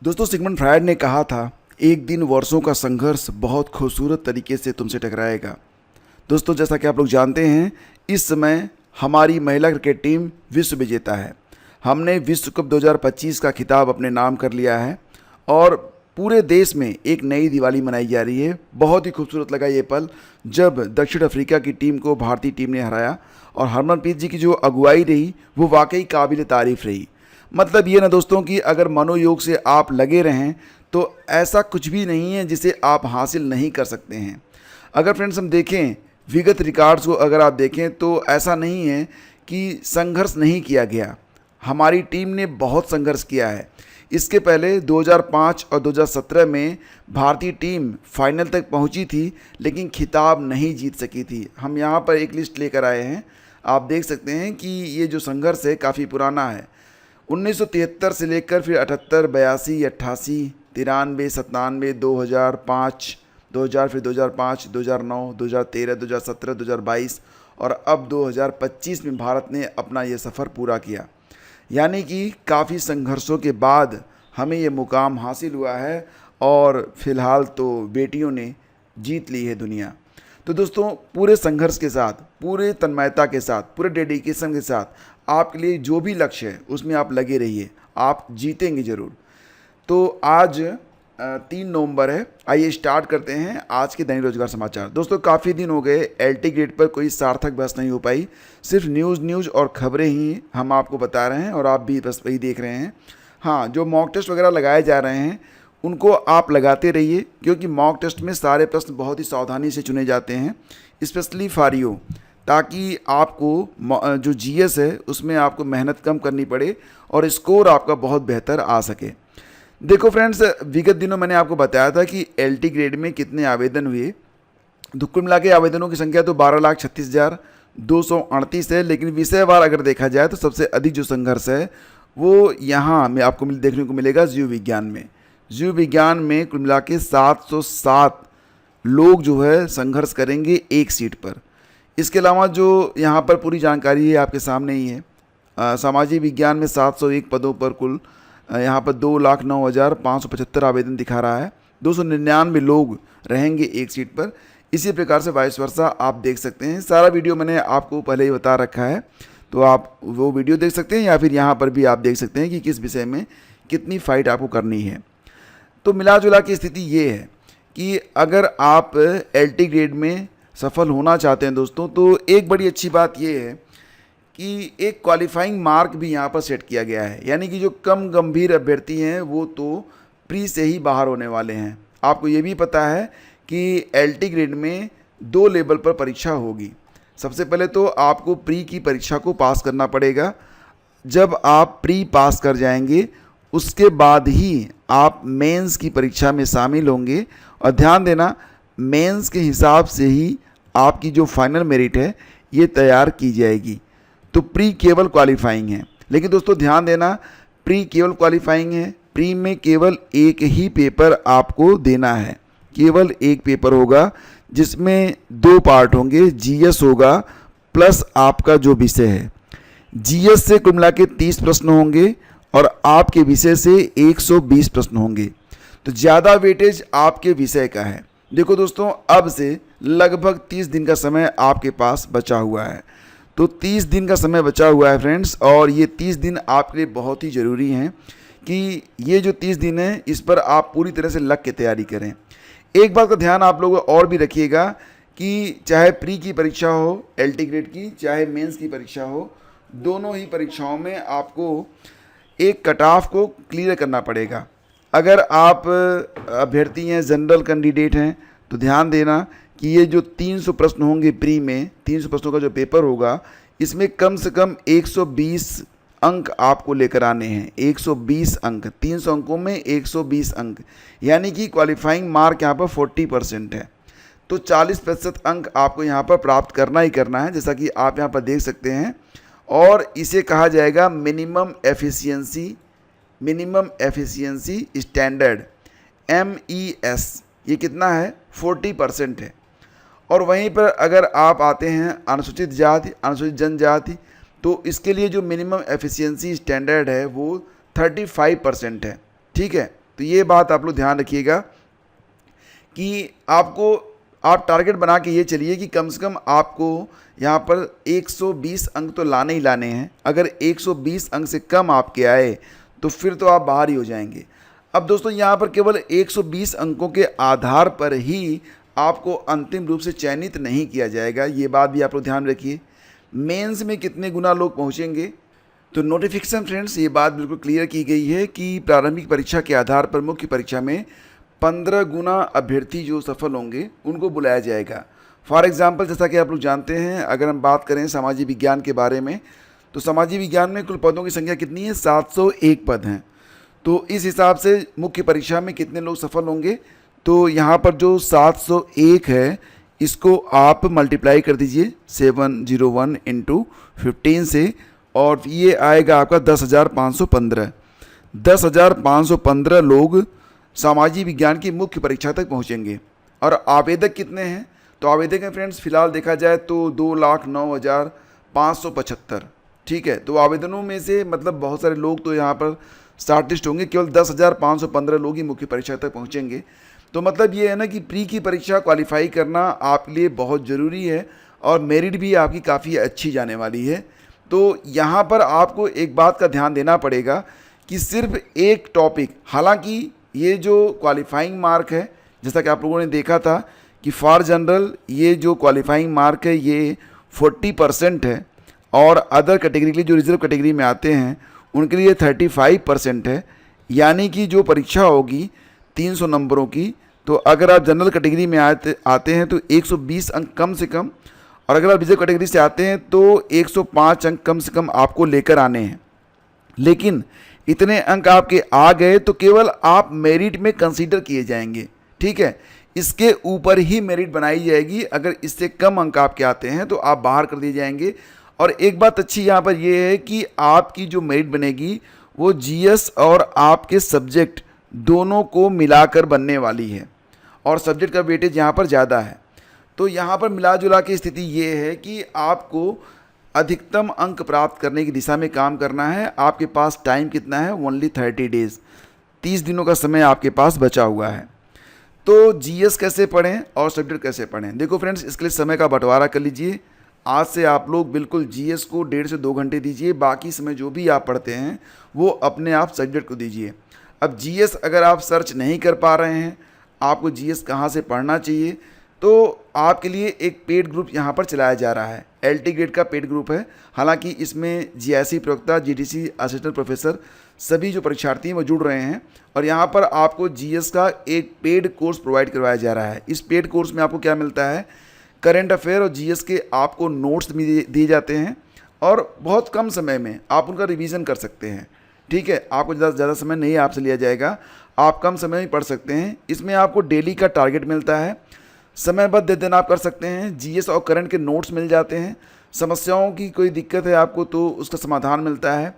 दोस्तों, Sigmund Freud ने कहा था, एक दिन वर्षों का संघर्ष बहुत खूबसूरत तरीके से तुमसे टकराएगा। दोस्तों, जैसा कि आप लोग जानते हैं, इस समय हमारी महिला क्रिकेट टीम विश्व विजेता है। हमने विश्व कप 2025 का खिताब अपने नाम कर लिया है और पूरे देश में एक नई दिवाली मनाई जा रही है। बहुत ही खूबसूरत लगा ये पल जब दक्षिण अफ्रीका की टीम को भारतीय टीम ने हराया और हरमनप्रीत जी की जो अगुवाई रही वो वाकई काबिल तारीफ़ रही। मतलब ये ना दोस्तों कि अगर मनोयोग से आप लगे रहें तो ऐसा कुछ भी नहीं है जिसे आप हासिल नहीं कर सकते हैं। अगर फ्रेंड्स हम देखें विगत रिकॉर्ड्स को, अगर आप देखें तो ऐसा नहीं है कि संघर्ष नहीं किया गया। हमारी टीम ने बहुत संघर्ष किया है। इसके पहले 2005 और 2017 में भारतीय टीम फाइनल तक पहुंची थी लेकिन खिताब नहीं जीत सकी थी। हम यहां पर एक लिस्ट लेकर आए हैं, आप देख सकते हैं कि ये जो संघर्ष है काफ़ी पुराना है। 1973 से लेकर फिर 78, 82, 88, 93, 97, 2005, 2000, फिर 2005, 2009, 2013, 2017, 2022 और अब 2025 में भारत ने अपना ये सफ़र पूरा किया। यानी कि काफ़ी संघर्षों के बाद हमें ये मुकाम हासिल हुआ है और फ़िलहाल तो बेटियों ने जीत ली है दुनिया। तो दोस्तों, पूरे संघर्ष के साथ, पूरे तन्मयता के साथ, पूरे डेडिकेशन के साथ आपके लिए जो भी लक्ष्य है उसमें आप लगे रहिए, आप जीतेंगे ज़रूर। तो आज 3 नवंबर है। आइए स्टार्ट करते हैं आज के दैनिक रोजगार समाचार। दोस्तों, काफ़ी दिन हो गए एलटी ग्रेड पर कोई सार्थक बहस नहीं हो पाई। सिर्फ न्यूज़ और खबरें ही हम आपको बता रहे हैं और आप भी बस वही देख रहे हैं। हाँ, जो मॉक टेस्ट वगैरह लगाए जा रहे हैं उनको आप लगाते रहिए, क्योंकि मॉक टेस्ट में सारे प्रश्न बहुत ही सावधानी से चुने जाते हैं, स्पेशली फॉर यू, ताकि आपको जो जीएस है उसमें आपको मेहनत कम करनी पड़े और स्कोर आपका बहुत बेहतर आ सके। देखो फ्रेंड्स, विगत दिनों मैंने आपको बताया था कि एलटी ग्रेड में कितने आवेदन हुए। तो कुल मिला के आवेदनों की संख्या तो 12,36,238 है, लेकिन विषयवार अगर देखा जाए तो सबसे अधिक जो संघर्ष है वो यहाँ में आपको देखने को मिलेगा जीव विज्ञान में। जीव विज्ञान में कुल मिला के 707 लोग जो है संघर्ष करेंगे एक सीट पर। इसके अलावा जो यहाँ पर पूरी जानकारी है आपके सामने ही है। सामाजिक विज्ञान में 701 पदों पर कुल यहाँ पर 2,09,575 आवेदन दिखा रहा है। 299 लोग रहेंगे एक सीट पर। इसी प्रकार से वाइस वर्सा आप देख सकते हैं। सारा वीडियो मैंने आपको पहले ही बता रखा है, तो आप वो वीडियो देख सकते हैं या फिर यहाँ पर भी आप देख सकते हैं कि किस विषय में कितनी फाइट आपको करनी है। तो मिला जुला की स्थिति ये है कि अगर आप एलटी ग्रेड में सफल होना चाहते हैं दोस्तों, तो एक बड़ी अच्छी बात ये है कि एक क्वालिफाइंग मार्क भी यहाँ पर सेट किया गया है। यानी कि जो कम गंभीर अभ्यर्थी हैं वो तो प्री से ही बाहर होने वाले हैं। आपको ये भी पता है कि एलटी ग्रेड में 2 लेवल पर परीक्षा होगी। सबसे पहले तो आपको प्री की परीक्षा को पास करना पड़ेगा। जब आप प्री पास कर जाएंगे उसके बाद ही आप मेंस की परीक्षा में शामिल होंगे। और ध्यान देना, मेंस के हिसाब से ही आपकी जो फाइनल मेरिट है ये तैयार की जाएगी। तो प्री केवल क्वालिफाइंग है, लेकिन दोस्तों ध्यान देना, प्री केवल क्वालिफाइंग है। प्री में केवल एक ही पेपर आपको देना है, केवल एक पेपर होगा जिसमें 2 पार्ट होंगे। जीएस होगा प्लस आपका जो विषय है। जीएस से कुल मिला के 30 प्रश्न होंगे और आपके विषय से 120 प्रश्न होंगे। तो ज़्यादा वेटेज आपके विषय का है। देखो दोस्तों, अब से लगभग 30 दिन का समय आपके पास बचा हुआ है। तो 30 दिन का समय बचा हुआ है फ्रेंड्स, और ये 30 दिन आपके लिए बहुत ही ज़रूरी हैं कि ये जो 30 दिन है इस पर आप पूरी तरह से लग के तैयारी करें। एक बात का ध्यान आप लोग और भी रखिएगा कि चाहे प्री की परीक्षा हो एलटी ग्रेड की, चाहे मेंस की परीक्षा हो, दोनों ही परीक्षाओं में आपको एक कट ऑफ को क्लियर करना पड़ेगा। अगर आप अभ्यर्थी हैं, जनरल कैंडिडेट हैं, तो ध्यान देना कि ये जो 300 प्रश्न होंगे प्री में, 300 प्रश्नों का जो पेपर होगा, इसमें कम से कम 120 अंक आपको लेकर आने हैं। 120 अंक, 300 अंकों में 120 अंक, यानी कि क्वालिफाइंग मार्क यहाँ पर 40% है। तो 40% अंक आपको यहाँ पर प्राप्त करना ही करना है, जैसा कि आप यहाँ पर देख सकते हैं। और इसे कहा जाएगा मिनिमम एफिशिएंसी स्टैंडर्ड, MES। ये कितना है? 40% है। और वहीं पर अगर आप आते हैं अनुसूचित जाति, अनुसूचित जनजाति, तो इसके लिए जो मिनिमम एफिशिएंसी स्टैंडर्ड है वो 35% है। ठीक है, तो ये बात आप लोग ध्यान रखिएगा कि आप टारगेट बना के ये चलिए कि कम से कम आपको यहाँ पर 120 अंक तो लाने ही लाने हैं। अगर 120 अंक से कम आपके आए तो फिर तो आप बाहर ही हो जाएंगे। अब दोस्तों यहाँ पर केवल 120 अंकों के आधार पर ही आपको अंतिम रूप से चयनित नहीं किया जाएगा, ये बात भी आप लोग ध्यान रखिए। मेंस में कितने गुना लोग पहुँचेंगे, तो नोटिफिकेशन फ्रेंड्स ये बात बिल्कुल क्लियर की गई है कि प्रारंभिक परीक्षा के आधार पर मुख्य परीक्षा में 15 गुना अभ्यर्थी जो सफल होंगे उनको बुलाया जाएगा। फॉर एग्जांपल जैसा कि आप लोग जानते हैं, अगर हम बात करें सामाजिक विज्ञान के बारे में, तो सामाजिक विज्ञान में कुल पदों की संख्या कितनी है, 701 पद हैं। तो इस हिसाब से मुख्य परीक्षा में कितने लोग सफल होंगे, तो यहाँ पर जो 701 है इसको आप मल्टीप्लाई कर दीजिए 701 इंटू 15 से, और ये आएगा आपका 10,515। 10,515 लोग सामाजिक विज्ञान की मुख्य परीक्षा तक पहुंचेंगे। और आवेदक कितने हैं, तो आवेदक हैं फ्रेंड्स फिलहाल देखा जाए तो 2,09,575। ठीक है, तो आवेदनों में से मतलब बहुत सारे लोग तो यहाँ पर शॉर्टलिस्ट होंगे, केवल 10,515 लोग ही मुख्य परीक्षा तक पहुँचेंगे। तो मतलब ये है ना कि प्री की परीक्षा क्वालिफाई करना आपके लिए बहुत ज़रूरी है और मेरिट भी आपकी काफ़ी अच्छी जाने वाली है। तो यहाँ पर आपको एक बात का ध्यान देना पड़ेगा कि सिर्फ एक टॉपिक, हालांकि ये जो क्वालिफाइंग मार्क है जैसा कि आप लोगों ने देखा था कि फॉर जनरल ये जो क्वालिफाइंग मार्क है ये 40% है, और अदर कैटेगरी के लिए जो रिजर्व कैटेगरी में आते हैं उनके लिए 35% है। यानी कि जो परीक्षा होगी 300 नंबरों की, तो अगर आप जनरल कैटेगरी में आते हैं तो 120 अंक कम से कम, और अगर आप रिजर्व कैटेगरी से आते हैं तो 105 अंक कम से कम आपको लेकर आने हैं। लेकिन इतने अंक आपके आ गए तो केवल आप मेरिट में कंसीडर किए जाएंगे। ठीक है, इसके ऊपर ही मेरिट बनाई जाएगी। अगर इससे कम अंक आपके आते हैं तो आप बाहर कर दिए जाएंगे। और एक बात अच्छी यहाँ पर यह है कि आपकी जो मेरिट बनेगी वो जीएस और आपके सब्जेक्ट दोनों को मिलाकर बनने वाली है, और सब्जेक्ट का वेटेज यहाँ पर ज़्यादा है। तो यहाँ पर मिला जुला की स्थिति ये है कि आपको अधिकतम अंक प्राप्त करने की दिशा में काम करना है। आपके पास टाइम कितना है, ओनली 30 डेज़, 30 दिनों का समय आपके पास बचा हुआ है। तो जीएस कैसे पढ़ें और सब्जेक्ट कैसे पढ़ें, देखो फ्रेंड्स इसके लिए समय का बंटवारा कर लीजिए। आज से आप लोग बिल्कुल जीएस को 1.5 से 2 घंटे दीजिए, बाकी समय जो भी आप पढ़ते हैं वो अपने आप सब्जेक्ट को दीजिए। अब जीएस अगर आप सर्च नहीं कर पा रहे हैं आपको जीएस कहाँ से पढ़ना चाहिए, तो आपके लिए एक पेड ग्रुप यहाँ पर चलाया जा रहा है, एलटी ग्रेड का पेड ग्रुप है। हालांकि इसमें जीआईसी प्रवक्ता, जीडीसी असिस्टेंट प्रोफेसर सभी जो परीक्षार्थी हैं वो जुड़ रहे हैं, और यहाँ पर आपको जीएस का एक पेड कोर्स प्रोवाइड करवाया जा रहा है। इस पेड कोर्स में आपको क्या मिलता है, करंट अफेयर और जीएस के आपको नोट्स भी दिए जाते हैं, और बहुत कम समय में आप उनका रिवीजन कर सकते हैं। ठीक है, आपको ज़्यादा समय नहीं आपसे लिया जाएगा, आप कम समय में पढ़ सकते हैं। इसमें आपको डेली का टारगेट मिलता है, समयबद्ध अध्ययन आप कर सकते हैं, जीएस और करंट के नोट्स मिल जाते हैं, समस्याओं की कोई दिक्कत है आपको तो उसका समाधान मिलता है।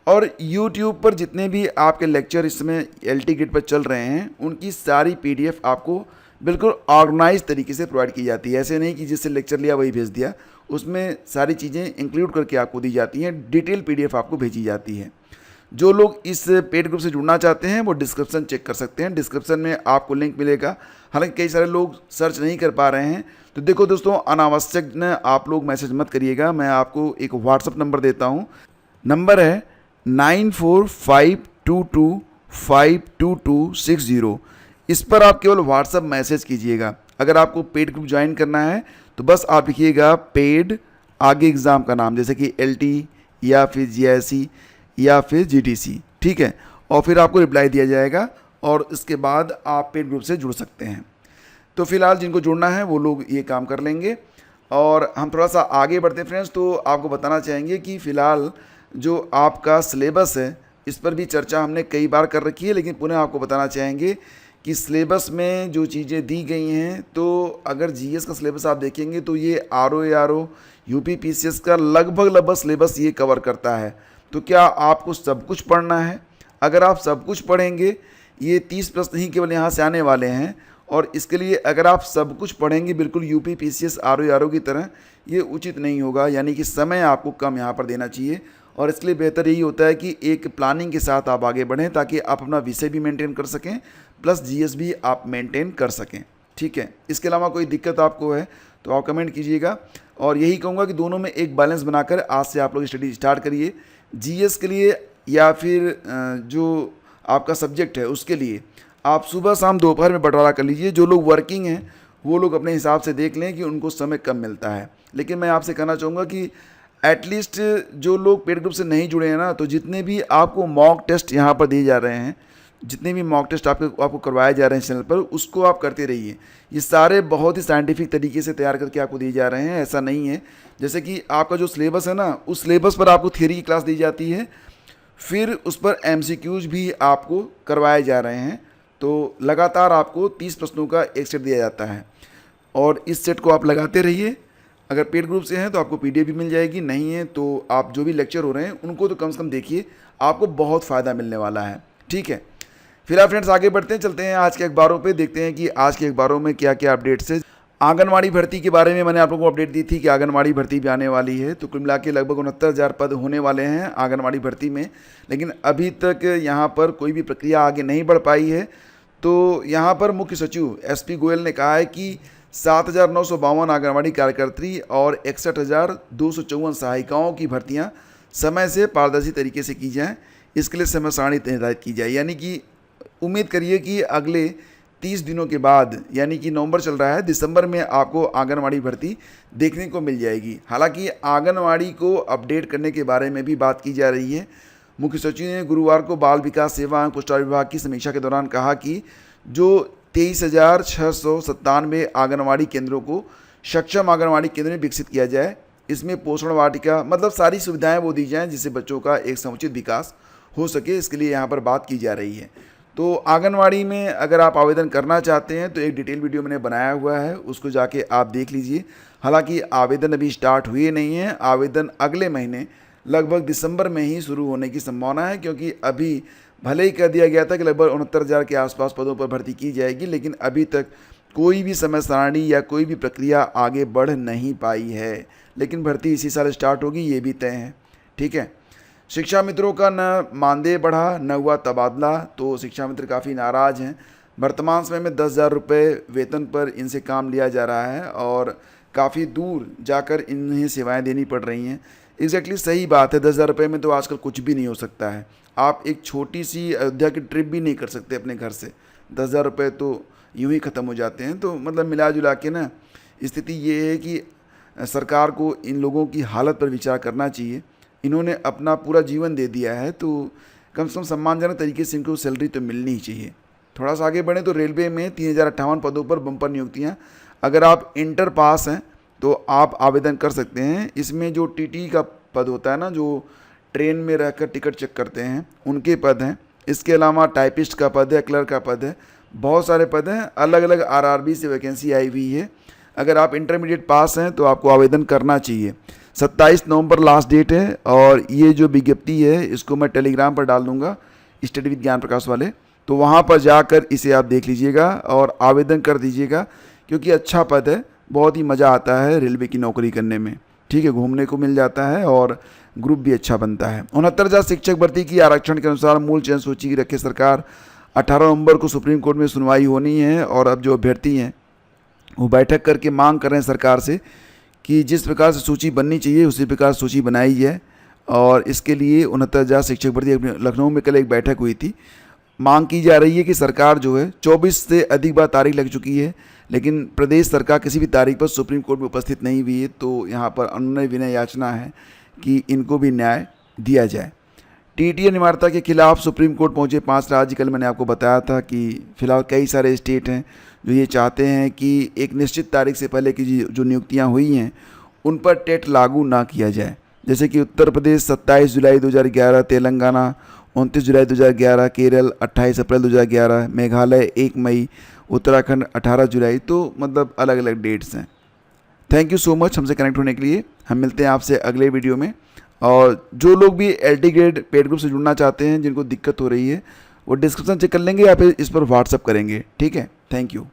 और यूट्यूब पर जितने भी आपके लेक्चर इस समय एलटी ग्रेड पर चल रहे हैं उनकी सारी पीडीएफ आपको बिल्कुल ऑर्गेनाइज तरीके से प्रोवाइड की जाती है। ऐसे नहीं कि जिससे लेक्चर लिया वही भेज दिया, उसमें सारी चीज़ें इंक्लूड करके आपको दी जाती हैं, डिटेल पीडीएफ आपको भेजी जाती है। जो लोग इस पेड ग्रुप से जुड़ना चाहते हैं वो डिस्क्रिप्शन चेक कर सकते हैं, डिस्क्रिप्शन में आपको लिंक मिलेगा। हालांकि कई सारे लोग सर्च नहीं कर पा रहे हैं, तो देखो दोस्तों अनावश्यक न आप लोग मैसेज मत करिएगा। मैं आपको एक व्हाट्सअप नंबर देता हूँ, नंबर है 9452252260। इस पर आप केवल व्हाट्सअप मैसेज कीजिएगा। अगर आपको पेड ग्रुप ज्वाइन करना है तो बस आप लिखिएगा पेड, आगे एग्ज़ाम का नाम जैसे कि एलटी या फिर जीआईसी या फिर जीडीसी। ठीक है, और फिर आपको रिप्लाई दिया जाएगा और इसके बाद आप पेड ग्रुप से जुड़ सकते हैं। तो फिलहाल जिनको जुड़ना है वो लोग ये काम कर लेंगे। और हम थोड़ा सा आगे बढ़ते हैं फ्रेंड्स, तो आपको बताना चाहेंगे कि फ़िलहाल जो आपका सिलेबस है इस पर भी चर्चा हमने कई बार कर रखी है, लेकिन पुनः आपको बताना चाहेंगे कि सिलेबस में जो चीज़ें दी गई हैं, तो अगर जीएस का सिलेबस आप देखेंगे तो ये आरओ यूपी पीसीएस का लगभग सिलेबस ये कवर करता है। तो क्या आपको सब कुछ पढ़ना है? अगर आप सब कुछ पढ़ेंगे, ये 30 प्रश्न ही केवल यहाँ से आने वाले हैं, और इसके लिए अगर आप सब कुछ पढ़ेंगे बिल्कुल यूपी पीसीएस आरओ की तरह, ये उचित नहीं होगा। यानी कि समय आपको कम यहाँ पर देना चाहिए और इसके लिए बेहतर यही होता है कि एक प्लानिंग के साथ आप आगे बढ़ें ताकि आप अपना विषय भी मेंटेन कर सकें प्लस जीएस भी आप मेंटेन कर सकें। ठीक है, इसके अलावा कोई दिक्कत आपको है तो आप कमेंट कीजिएगा, और यही कहूँगा कि दोनों में एक बैलेंस बनाकर आज से आप लोग स्टडी स्टार्ट करिए। जीएस के लिए या फिर जो आपका सब्जेक्ट है उसके लिए आप सुबह शाम दोपहर में बंटवारा कर लीजिए। जो लोग वर्किंग हैं वो लोग अपने हिसाब से देख लें कि उनको समय कम मिलता है, लेकिन मैं आपसे कहना चाहूँगा कि एटलीस्ट जो लोग पेड ग्रुप से नहीं जुड़े हैं ना, तो जितने भी आपको मॉक टेस्ट यहाँ पर दिए जा रहे हैं, जितने भी मॉक टेस्ट आपको करवाए जा रहे हैं चैनल पर, उसको आप करते रहिए। ये सारे बहुत ही साइंटिफिक तरीके से तैयार करके आपको दिए जा रहे हैं। ऐसा नहीं है जैसे कि आपका जो सिलेबस है ना, उस सिलेबस पर आपको थियरी की क्लास दी जाती है, फिर उस पर एमसीक्यूज भी आपको करवाए जा रहे हैं। तो लगातार आपको 30 प्रश्नों का एक सेट दिया जाता है और इस सेट को आप लगाते रहिए। अगर पेड ग्रुप से हैं तो आपको पीडीएफ भी मिल जाएगी, नहीं है तो आप जो भी लेक्चर हो रहे हैं उनको तो कम से कम देखिए, आपको बहुत फ़ायदा मिलने वाला है। ठीक है, फिलहाल फ्रेंड्स आगे बढ़ते हैं, चलते हैं आज के अखबारों पे, देखते हैं कि आज के अखबारों में क्या क्या अपडेट्स है। आंगनवाड़ी भर्ती के बारे में मैंने आप लोगों को अपडेट दी थी कि आंगनवाड़ी भर्ती भी आने वाली है। तो कुल मिला के लगभग 69,000 पद होने वाले हैं आंगनवाड़ी भर्ती में, लेकिन अभी तक यहाँ पर कोई भी प्रक्रिया आगे नहीं बढ़ पाई है। तो यहाँ पर मुख्य सचिव एसपी गोयल ने कहा है कि 7,952 आंगनवाड़ी कार्यकर्त्री और 61,254 सहायिकाओं की भर्तियाँ समय से पारदर्शी तरीके से की जाएँ, इसके लिए समय सारणी निर्धारित की जाए। यानी कि उम्मीद करिए कि अगले 30 दिनों के बाद, यानी कि नवंबर चल रहा है, दिसंबर में आपको आंगनवाड़ी भर्ती देखने को मिल जाएगी। हालांकि आंगनवाड़ी को अपडेट करने के बारे में भी बात की जा रही है। मुख्य सचिव ने गुरुवार को बाल विकास सेवा एवं पुष्टाहार विभाग की समीक्षा के दौरान कहा कि जो 23,697 आंगनवाड़ी केंद्रों को सक्षम आंगनवाड़ी केंद्र में विकसित किया जाए। इसमें पोषण वाटिका मतलब सारी सुविधाएँ वो दी जाएँ जिससे बच्चों का एक समुचित विकास हो सके, इसके लिए यहाँ पर बात की जा रही है। तो आंगनवाड़ी में अगर आप आवेदन करना चाहते हैं तो एक डिटेल वीडियो मैंने बनाया हुआ है, उसको जाके आप देख लीजिए। हालांकि आवेदन अभी स्टार्ट हुए नहीं है, आवेदन अगले महीने लगभग दिसंबर में ही शुरू होने की संभावना है, क्योंकि अभी भले ही कह दिया गया था कि लगभग 69,000 के आसपास पदों पर भर्ती की जाएगी, लेकिन अभी तक कोई भी समय सारणी या कोई भी प्रक्रिया आगे बढ़ नहीं पाई है। लेकिन भर्ती इसी साल स्टार्ट होगी, ये भी तय है। ठीक है, शिक्षा मित्रों का न मानदेय बढ़ा न हुआ तबादला, तो शिक्षा मित्र काफ़ी नाराज़ हैं। वर्तमान समय में 10,000 रुपये वेतन पर इनसे काम लिया जा रहा है और काफ़ी दूर जाकर इन्हें सेवाएं देनी पड़ रही हैं। एग्जैक्टली सही बात है, 10,000 रुपये में तो आजकल कुछ भी नहीं हो सकता है। आप एक छोटी सी अयोध्या की ट्रिप भी नहीं कर सकते अपने घर से, 10,000 रुपये तो यूँ ही ख़त्म हो जाते हैं। तो मतलब मिला जुला के ना स्थिति ये है कि सरकार को इन लोगों की हालत पर विचार करना चाहिए। इन्होंने अपना पूरा जीवन दे दिया है, तो कम से कम सम्मानजनक तरीके से इनको सैलरी तो मिलनी ही चाहिए। थोड़ा सा आगे बढ़ें तो रेलवे में 3,058 पदों पर बम्पर नियुक्तियां। अगर आप इंटर पास हैं तो आप आवेदन कर सकते हैं। इसमें जो टीटी का पद होता है ना, जो ट्रेन में रहकर टिकट चेक करते हैं, उनके पद हैं। इसके अलावा टाइपिस्ट का पद है, क्लर्क का पद है, बहुत सारे पद हैं। अलग अलग आरआरबी से वैकेंसी आई हुई है। अगर आप इंटरमीडिएट पास हैं तो आपको आवेदन करना चाहिए। 27 नवंबर लास्ट डेट है और ये जो विज्ञप्ति है इसको मैं टेलीग्राम पर डाल दूंगा, स्टडी विद ज्ञान प्रकाश वाले, तो वहाँ पर जाकर इसे आप देख लीजिएगा और आवेदन कर दीजिएगा, क्योंकि अच्छा पद है, बहुत ही मज़ा आता है रेलवे की नौकरी करने में। ठीक है, घूमने को मिल जाता है और ग्रुप भी अच्छा बनता है। 69,000 शिक्षक भर्ती की आरक्षण के अनुसार मूल चयन सूची की रखे सरकार। 18 नवंबर को सुप्रीम कोर्ट में सुनवाई होनी है और अब जो अभ्यर्थी हैं वो बैठक करके मांग कर रहे हैं सरकार से कि जिस प्रकार से सूची बननी चाहिए उसी प्रकार सूची बनाई जाए। और इसके लिए 69,000 शिक्षक भर्ती, लखनऊ में कल एक बैठक हुई थी। मांग की जा रही है कि सरकार जो है 24 से अधिक बार तारीख लग चुकी है, लेकिन प्रदेश सरकार किसी भी तारीख पर सुप्रीम कोर्ट में उपस्थित नहीं हुई है। तो यहाँ पर अनुनय विनय याचना है कि इनको भी न्याय दिया जाए। टीटीए अनिवार्यता के खिलाफ सुप्रीम कोर्ट पहुँचे 5 राज्य। कल मैंने आपको बताया था कि फिलहाल कई सारे स्टेट हैं जो ये चाहते हैं कि एक निश्चित तारीख से पहले की जो नियुक्तियां हुई हैं उन पर टेट लागू ना किया जाए। जैसे कि उत्तर प्रदेश 27 जुलाई 2011, तेलंगाना 29 जुलाई 2011, केरल 28 अप्रैल 2011, मेघालय 1 मई, उत्तराखंड 18 जुलाई। तो मतलब अलग अलग डेट्स हैं। थैंक यू सो मच हमसे कनेक्ट होने के लिए। हम मिलते हैं आपसे अगले वीडियो में। और जो लोग भी LT ग्रेड पेड ग्रुप से जुड़ना चाहते हैं, जिनको दिक्कत हो रही है, वो डिस्क्रिप्शन चेक कर लेंगे या फिर इस पर व्हाट्सअप करेंगे। ठीक है, थैंक यू।